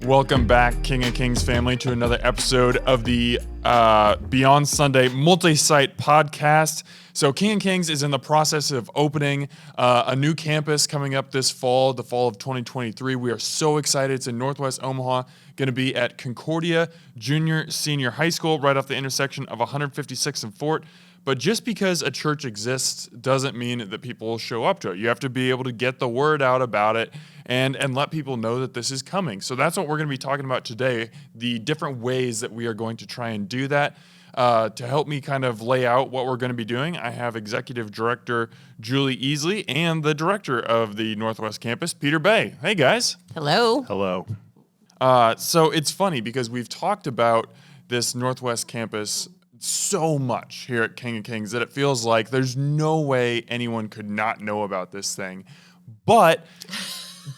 Welcome back, King of Kings family, to another episode of the Beyond Sunday Multisite podcast. So King of Kings is in the process of opening a new campus coming up this fall, the fall of 2023. We are so excited. It's in Northwest Omaha, going to be at Concordia Junior Senior High School, right off the intersection of 156th and Fort. But just because a church exists doesn't mean that people will show up to it. You have to be able to get the word out about it and let people know that this is coming. So that's what we're going to be talking about today, the different ways that we are going to try and do that. To help me kind of lay out what we're going to be doing, I have Executive Director Julie Easley and the Director of the Northwest Campus, Peter Bay. Hey, guys. Hello. Hello. So it's funny because we've talked about this Northwest Campus so much here at King of Kings that it feels like there's no way anyone could not know about this thing. But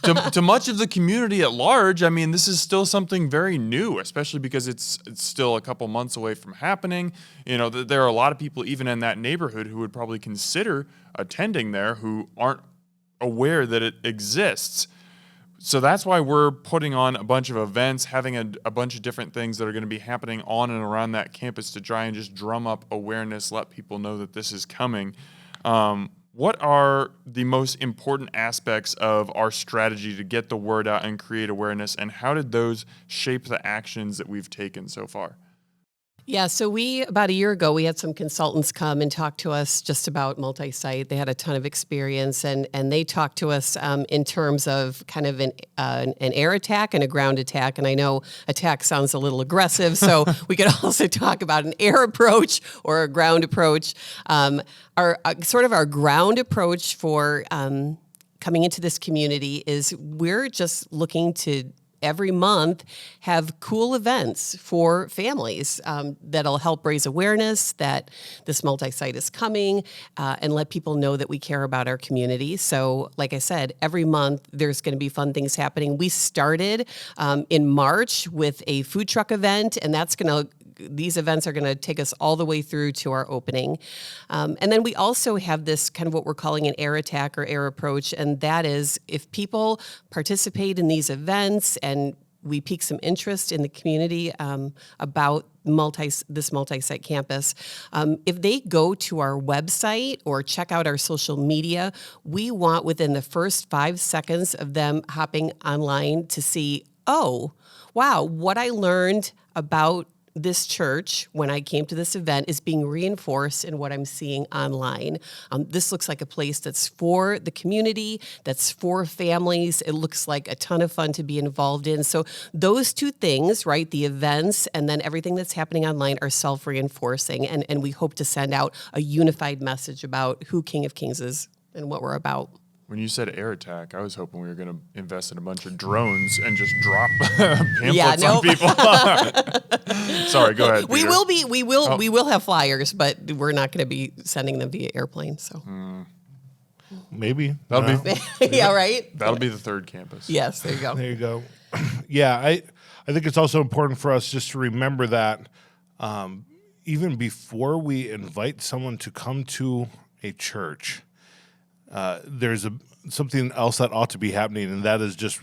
to much of the community at large, I mean, this is still something very new, especially because it's still a couple months away from happening. You know, there are a lot of people even in that neighborhood who would probably consider attending there who aren't aware that it exists. So that's why we're putting on a bunch of events, having a bunch of different things that are going to be happening on and around that campus to try and just drum up awareness, let people know that this is coming. What are the most important aspects of our strategy to get the word out and create awareness, and how did those shape the actions that we've taken so far? Yeah, so about a year ago, we had some consultants come and talk to us just about multi-site. They had a ton of experience, and they talked to us in terms of kind of an air attack and a ground attack. And I know attack sounds a little aggressive, so we could also talk about an air approach or a ground approach. Our ground approach for coming into this community is we're just looking to every month have cool events for families that'll help raise awareness that this multi-site is coming and let people know that we care about our community. So like I said, every month there's going to be fun things happening. We started in March with a food truck event, and these events are going to take us all the way through to our opening. And then we also have this kind of what we're calling an air attack or air approach. And that is if people participate in these events and we pique some interest in the community about this multi-site campus. If they go to our website or check out our social media, we want within the first 5 seconds of them hopping online to see, oh, wow, what I learned about this church, when I came to this event, is being reinforced in what I'm seeing online. This looks like a place that's for the community, that's for families. It looks like a ton of fun to be involved in. So those two things, right, the events and then everything that's happening online are self-reinforcing. And we hope to send out a unified message about who King of Kings is and what we're about. When you said air attack, I was hoping we were going to invest in a bunch of drones and just drop pamphlets on people. Sorry, go ahead, Peter. We will have flyers, but we're not going to be sending them via airplane. So Maybe. That'll be yeah, right. That'll be the third campus. Yes, there you go. There you go. Yeah, I think it's also important for us just to remember that even before we invite someone to come to a church, there's something else that ought to be happening, and that is just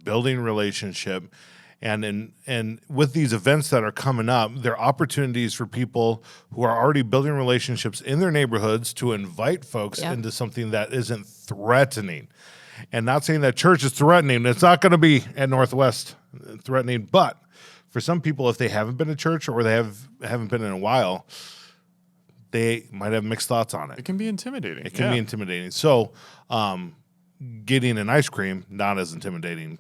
building relationship. And with these events that are coming up, there are opportunities for people who are already building relationships in their neighborhoods to invite folks into something that isn't threatening. And not saying that church is threatening. It's not going to be at Northwest threatening. But for some people, if they haven't been to church or they haven't been in a while, they might have mixed thoughts on it. It can be intimidating. It can be intimidating. So getting an ice cream, not as intimidating.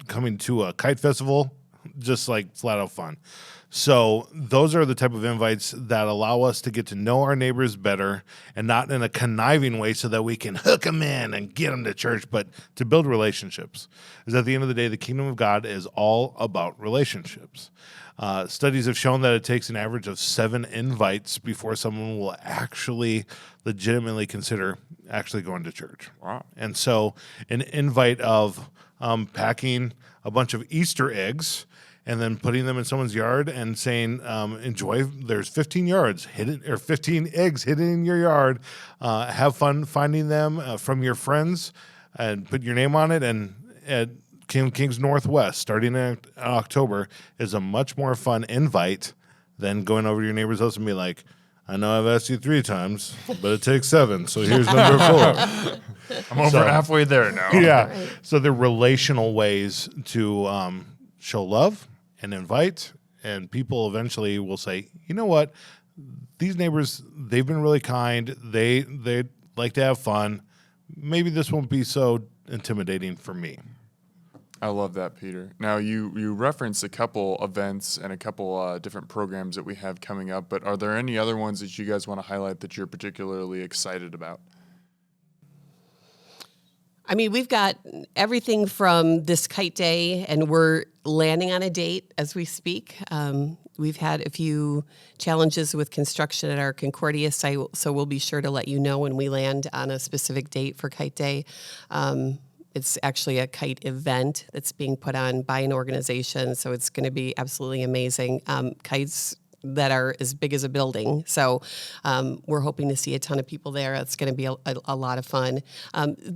Coming to a kite festival, just like flat out fun. So those are the type of invites that allow us to get to know our neighbors better, and not in a conniving way so that we can hook them in and get them to church, but to build relationships. Because at the end of the day, the kingdom of God is all about relationships. Studies have shown that it takes an average of 7 invites before someone will actually legitimately consider actually going to church. Wow. And so an invite of packing a bunch of Easter eggs and then putting them in someone's yard and saying, enjoy, there's 15 yards hidden, or 15 eggs hidden in your yard. Have fun finding them from your friends and put your name on it and King of Kings Northwest, starting in October, is a much more fun invite than going over to your neighbor's house and be like, I know I've asked you 3 times, but it takes 7, so here's number 4. I'm over halfway there now. Yeah. Right. So they're relational ways to show love and invite, and people eventually will say, you know what? These neighbors, they've been really kind. They like to have fun. Maybe this won't be so intimidating for me. I love that, Peter. Now, you referenced a couple events and a couple different programs that we have coming up, but are there any other ones that you guys want to highlight that you're particularly excited about? I mean, we've got everything from this kite day, and we're landing on a date as we speak. We've had a few challenges with construction at our Concordia site, so we'll be sure to let you know when we land on a specific date for kite day. It's actually a kite event that's being put on by an organization, so it's going to be absolutely amazing. Kites that are as big as a building. So we're hoping to see a ton of people there. It's going to be a lot of fun.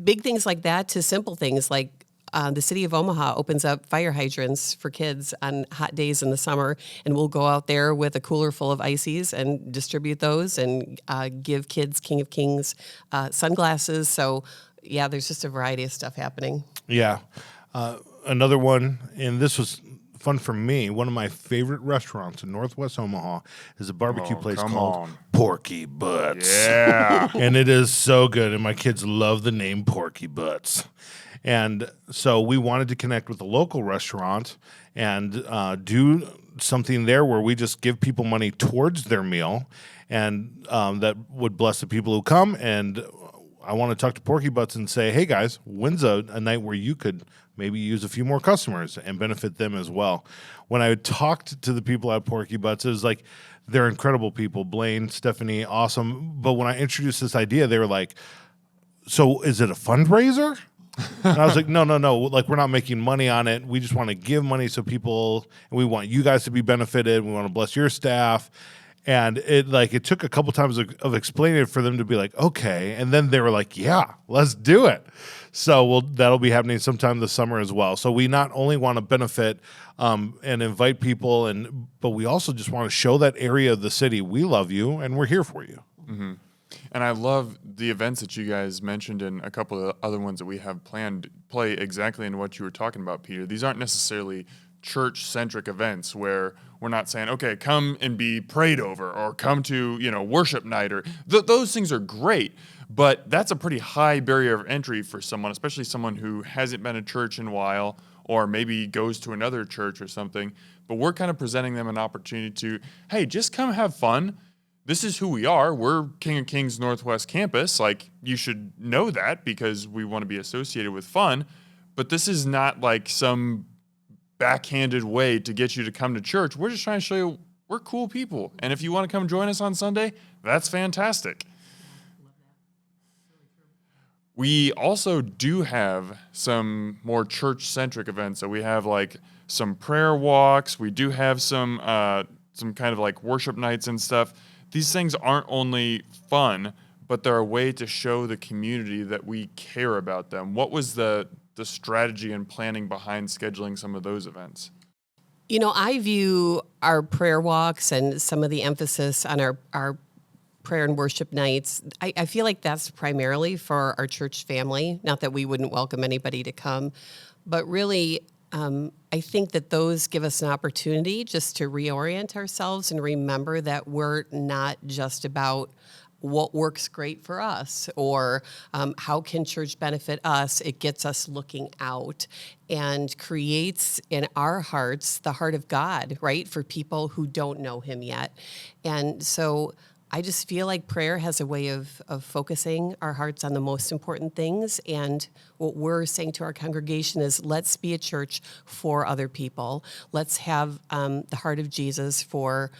Big things like that to simple things like the city of Omaha opens up fire hydrants for kids on hot days in the summer, and we'll go out there with a cooler full of ices and distribute those and give kids King of Kings sunglasses. So yeah, there's just a variety of stuff happening. Yeah. Another one, and this was fun for me. One of my favorite restaurants in Northwest Omaha is a barbecue place called Porky Butts. Yeah. And it is so good, and my kids love the name Porky Butts. And so we wanted to connect with a local restaurant and do something there where we just give people money towards their meal, and that would bless the people who come. And I want to talk to Porky Butts and say, hey, guys, when's a night where you could maybe use a few more customers and benefit them as well? When I talked to the people at Porky Butts, it was like, they're incredible people. Blaine, Stephanie, awesome. But when I introduced this idea, they were like, so is it a fundraiser? And I was like, no. Like, we're not making money on it. We just want to give money so people, and we want you guys to be benefited. We want to bless your staff. And it took a couple times of explaining it for them to be like, okay. And then they were like, yeah, let's do it. So that'll be happening sometime this summer as well. So we not only want to benefit and invite people, but we also just want to show that area of the city, we love you and we're here for you. Mm-hmm. And I love the events that you guys mentioned, and a couple of other ones that we have planned play exactly in what you were talking about, Peter. These aren't necessarily church-centric events where we're not saying, okay, come and be prayed over, or come to, worship night, or those things are great, but that's a pretty high barrier of entry for someone, especially someone who hasn't been to church in a while, or maybe goes to another church or something. But we're kind of presenting them an opportunity to, hey, just come have fun. This is who we are. We're King of Kings Northwest Campus. Like, you should know that because we want to be associated with fun. But this is not like some backhanded way to get you to come to church. We're just trying to show you we're cool people. And if you want to come join us on Sunday, that's fantastic. We also do have some more church-centric events. So we have like some prayer walks. We do have some kind of like worship nights and stuff. These things aren't only fun, but they're a way to show the community that we care about them. What was the strategy and planning behind scheduling some of those events? I view our prayer walks and some of the emphasis on our prayer and worship nights, I feel like that's primarily for our church family. Not that we wouldn't welcome anybody to come, but really, I think that those give us an opportunity just to reorient ourselves and remember that we're not just about what works great for us or how can church benefit us. It gets us looking out and creates in our hearts the heart of God, right, for people who don't know him yet. And so I just feel like prayer has a way of focusing our hearts on the most important things. And what we're saying to our congregation is, let's be a church for other people. Let's have the heart of Jesus for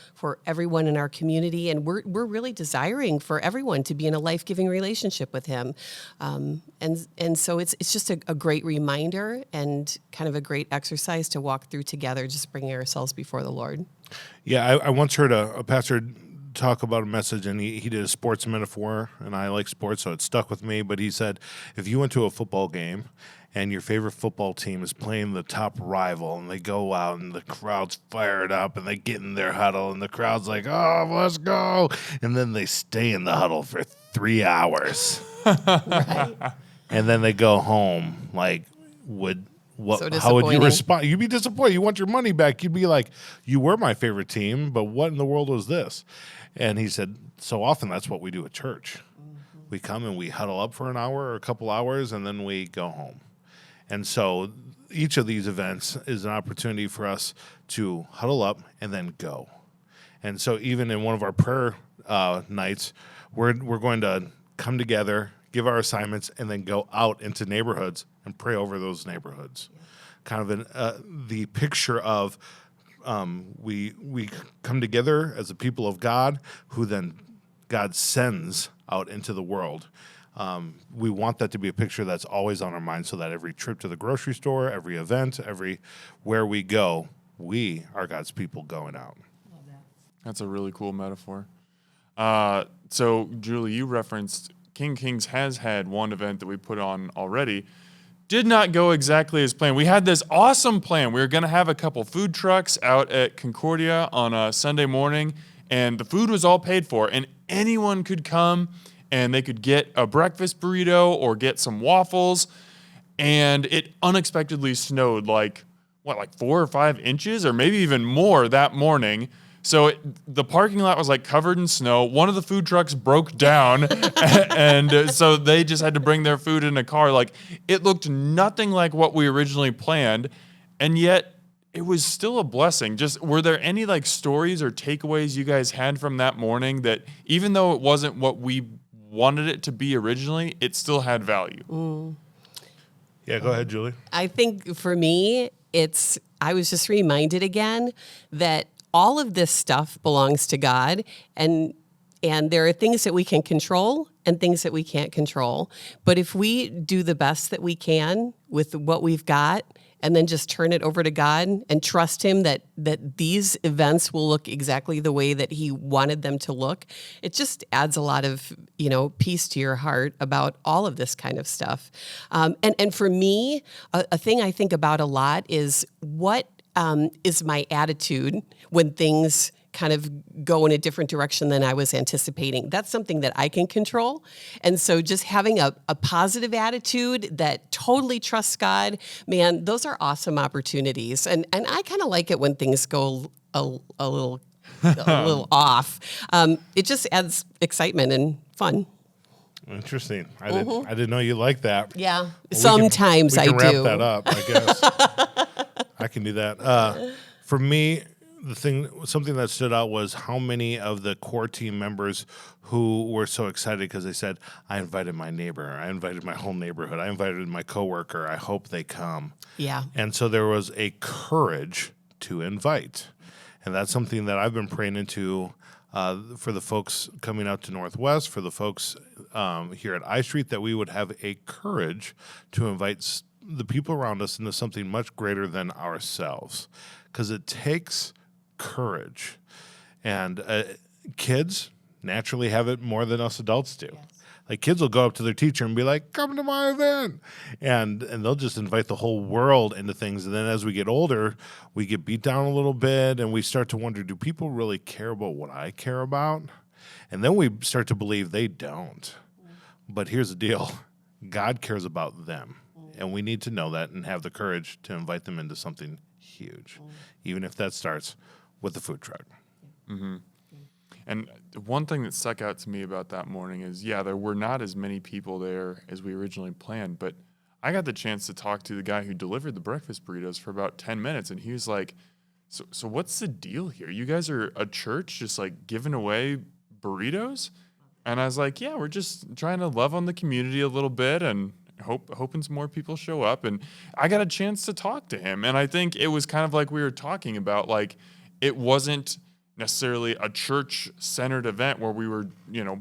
everyone in our community. And we're really desiring for everyone to be in a life-giving relationship with him. And so it's just a great reminder and kind of a great exercise to walk through together, just bringing ourselves before the Lord. Yeah, I once heard a pastor talk about a message, and he did a sports metaphor, and I like sports, so it stuck with me. But he said, if you went to a football game and your favorite football team is playing the top rival, and they go out and the crowd's fired up, and they get in their huddle, and the crowd's like, oh, let's go. And then they stay in the huddle for 3 hours. Right. And then they go home. Like, how would you respond? You'd be disappointed. You want your money back. You'd be like, you were my favorite team, but what in the world was this? And he said, so often that's what we do at church. Mm-hmm. We come and we huddle up for an hour or a couple hours, and then we go home. And so each of these events is an opportunity for us to huddle up and then go. And so even in one of our prayer nights, we're going to come together, give our assignments, and then go out into neighborhoods and pray over those neighborhoods. Yeah. Kind of the picture of we come together as a people of God, who then God sends out into the world. We want that to be a picture that's always on our mind, so that every trip to the grocery store, every event, where we go, we are God's people going out. Love that. That's a really cool metaphor. So, Julie, you referenced King Kings has had one event that we put on already. Did not go exactly as planned. We had this awesome plan. We were going to have a couple food trucks out at Concordia on a Sunday morning, and the food was all paid for, and anyone could come and they could get a breakfast burrito or get some waffles. And it unexpectedly snowed like 4 or 5 inches or maybe even more that morning. So the parking lot was like covered in snow. One of the food trucks broke down, and so they just had to bring their food in a car. Like, it looked nothing like what we originally planned, and yet it was still a blessing. Just, were there any like stories or takeaways you guys had from that morning that, even though it wasn't what we wanted it to be originally, it still had value? Yeah, go ahead, Julie. I think for me, I was just reminded again that all of this stuff belongs to God, and there are things that we can control and things that we can't control. But if we do the best that we can with what we've got, and then just turn it over to God and trust Him that these events will look exactly the way that He wanted them to look, it just adds a lot of, peace to your heart about all of this kind of stuff. And for me, a thing I think about a lot is what is my attitude when things kind of go in a different direction than I was anticipating. That's something that I can control. And so just having a positive attitude that totally trusts God, man, those are awesome opportunities. And I kind of like it when things go a little off. It just adds excitement and fun. Interesting. I didn't know you liked that. Yeah. Sometimes I do. We can wrap that up, I guess. I can do that. For me, something that stood out was how many of the core team members who were so excited because they said, I invited my neighbor, I invited my whole neighborhood, I invited my coworker, I hope they come. Yeah. And so there was a courage to invite. And that's something that I've been praying into for the folks coming out to Northwest, for the folks here at I Street, that we would have a courage to invite the people around us into something much greater than ourselves. Because it takes courage. And kids naturally have it more than us adults do. Yes. Like, kids will go up to their teacher and be like, come to my event. And they'll just invite the whole world into things. And then as we get older, we get beat down a little bit and we start to wonder, do people really care about what I care about? And then we start to believe they don't. But here's the deal. God cares about them. And we need to know that and have the courage to invite them into something huge, even if that starts with the food truck. Mm-hmm. And one thing that stuck out to me about that morning is, there were not as many people there as we originally planned, but I got the chance to talk to the guy who delivered the breakfast burritos for about 10 minutes, and he was like, so what's the deal here? You guys are a church just like giving away burritos? And I was like, we're just trying to love on the community a little bit and hoping some more people show up. And I got a chance to talk to him. And I think it was kind of like we were talking about, like, it wasn't necessarily a church-centered event where we were,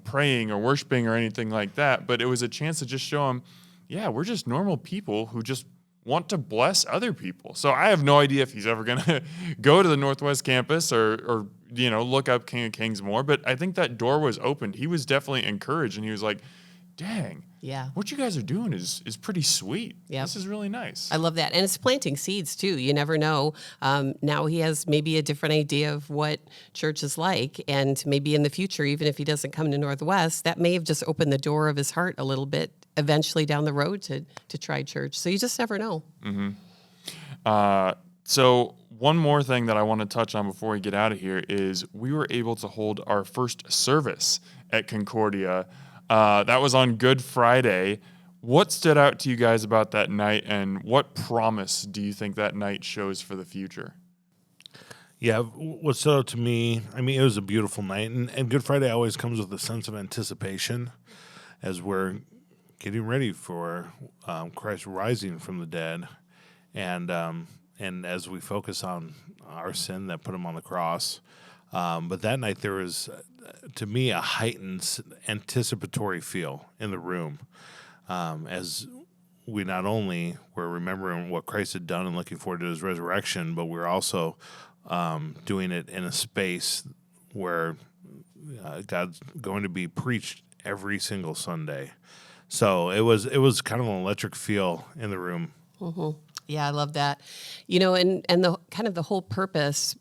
praying or worshiping or anything like that, but it was a chance to just show him, we're just normal people who just want to bless other people. So I have no idea if he's ever going to go to the Northwest Campus or look up King of Kings more. But I think that door was opened. He was definitely encouraged, and he was like, dang, Yeah. what you guys are doing is pretty sweet. Yep. This is really nice. I love that. And it's planting seeds too. You never know. Now he has maybe a different idea of what church is like. And maybe in the future, even if he doesn't come to Northwest, that may have just opened the door of his heart a little bit eventually down the road to try church. So you just never know. So one more thing that I want to touch on before we get out of here is we were able to hold our first service at Concordia. That was on Good Friday. What stood out to you guys about that night, and what promise do you think that night shows for the future? Yeah, what stood out to me, I mean, it was a beautiful night, and Good Friday always comes with a sense of anticipation as we're getting ready for Christ rising from the dead, and as we focus on our sin that put him on the cross. But that night there was, to me, a heightened anticipatory feel in the room as we not only were remembering what Christ had done and looking forward to his resurrection, but we're also doing it in a space where God's going to be preached every single Sunday. So it was kind of an electric feel in the room. Mm-hmm. Yeah, I love that. And the kind of the whole purpose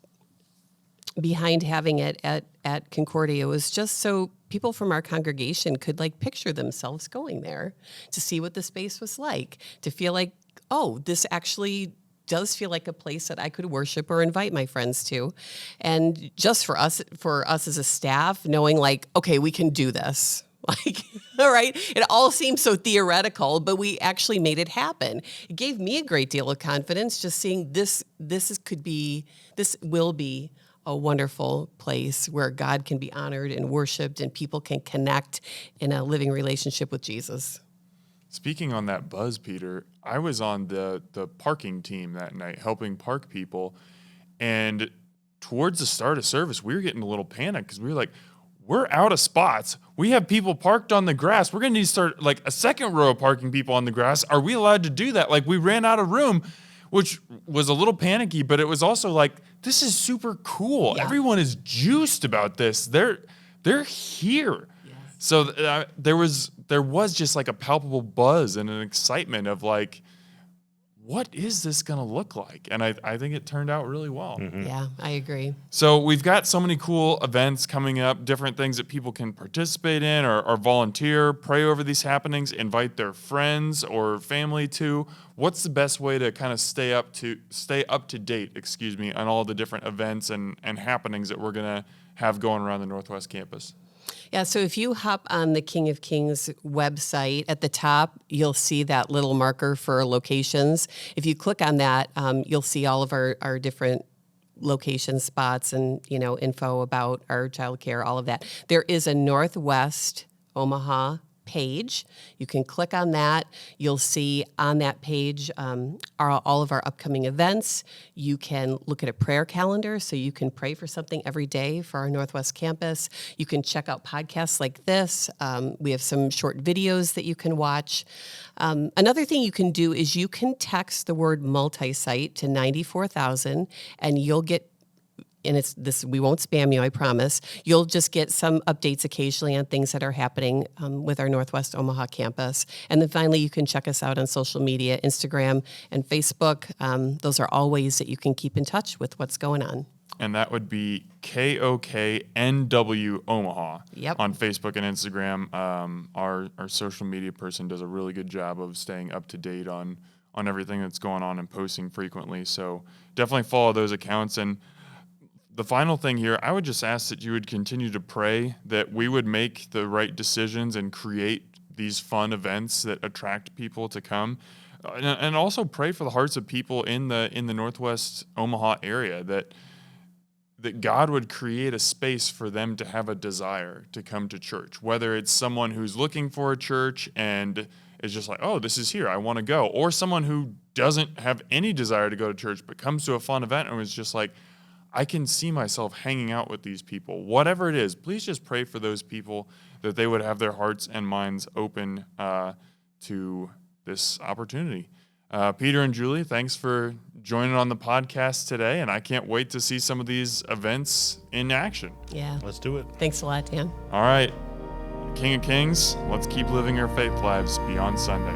behind having it at Concordia was just so people from our congregation could picture themselves going there to see what the space was like, to feel like, oh, this actually does feel like a place that I could worship or invite my friends to. And just for us as a staff, knowing okay, we can do this. All right, it all seems so theoretical, but we actually made it happen. It gave me a great deal of confidence just seeing this will be a wonderful place where God can be honored and worshiped and people can connect in a living relationship with Jesus. Speaking on that buzz, Peter, I was on the parking team that night helping park people, and towards the start of service, we were getting a little panicked because we were like, we're out of spots. We have people parked on the grass. We're going to need to start a second row of parking people on the grass. Are we allowed to do that? We ran out of room, which was a little panicky, but it was also this is super cool. Yeah. Everyone is juiced about this. They're here. Yes. So there was just a palpable buzz and an excitement of what is this going to look like? And I think it turned out really well. Mm-hmm. Yeah, I agree. So we've got so many cool events coming up, different things that people can participate in or volunteer, pray over these happenings, invite their friends or family to. What's the best way to kind of stay up to date, on all the different events and happenings that we're going to have going around the Northwest Campus? Yeah, so if you hop on the King of Kings website, at the top, you'll see that little marker for locations. If you click on that, you'll see all of our different location spots and, info about our childcare, all of that. There is a Northwest Omaha page. You can click on that. You'll see on that page all of our upcoming events. You can look at a prayer calendar, so you can pray for something every day for our Northwest Campus. You can check out podcasts like this. We have some short videos that you can watch. Another thing you can do is you can text the word multisite to 94,000, and you'll get, and it's this, we won't spam you, I promise. You'll just get some updates occasionally on things that are happening with our Northwest Omaha campus. And then finally, you can check us out on social media, Instagram and Facebook. Those are all ways that you can keep in touch with what's going on. And that would be KOKNW Omaha on Facebook and Instagram. Our social media person does a really good job of staying up to date on everything that's going on and posting frequently. So definitely follow those accounts. And the final thing here, I would just ask that you would continue to pray that we would make the right decisions and create these fun events that attract people to come. And also pray for the hearts of people in the Northwest Omaha area, that God would create a space for them to have a desire to come to church, whether it's someone who's looking for a church and is just like, oh, this is here, I want to go, or someone who doesn't have any desire to go to church but comes to a fun event and was just like, I can see myself hanging out with these people. Whatever it is, please just pray for those people, that they would have their hearts and minds open to this opportunity. Peter and Julie, thanks for joining on the podcast today, and I can't wait to see some of these events in action. Yeah. Let's do it. Thanks a lot, Dan. All right, King of Kings, let's keep living our faith lives beyond Sunday.